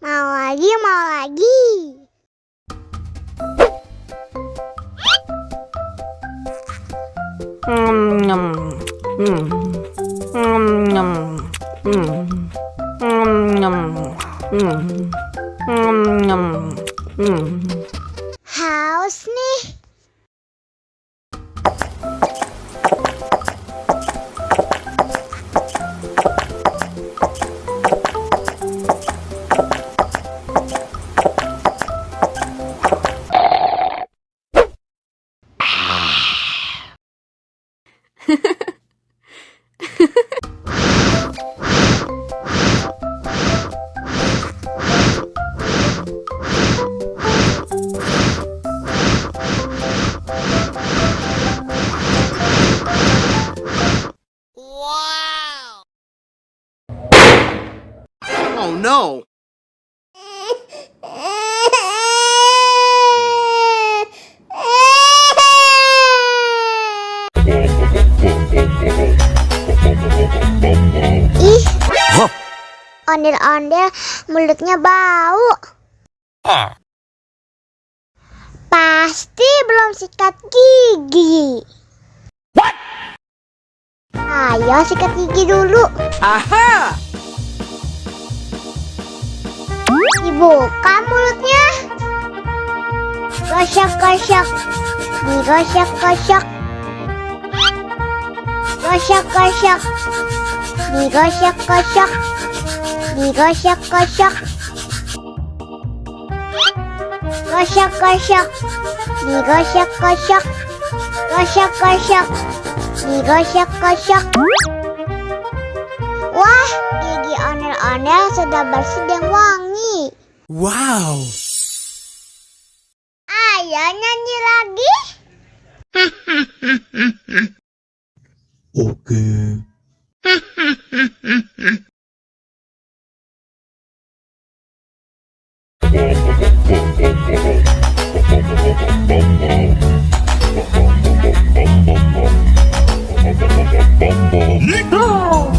Mau lagi, mau lagi. Haus nih. Oh no! Ih, ondel-ondel mulutnya bau. Pasti belum sikat gigi. What? Ayo sikat gigi dulu. Aha! Dibuka mulutnya. Gosok-gosok. Digosok-gosok. Gosok-gosok. Digosok-gosok. Digosok-gosok. Gosok-gosok. Digosok-gosok. Gosok-gosok. Digosok-gosok. Wah, gigi ondel-ondel sudah bersih dan wangi. Wow! Ayo nyanyi lagi. Oke. Wow.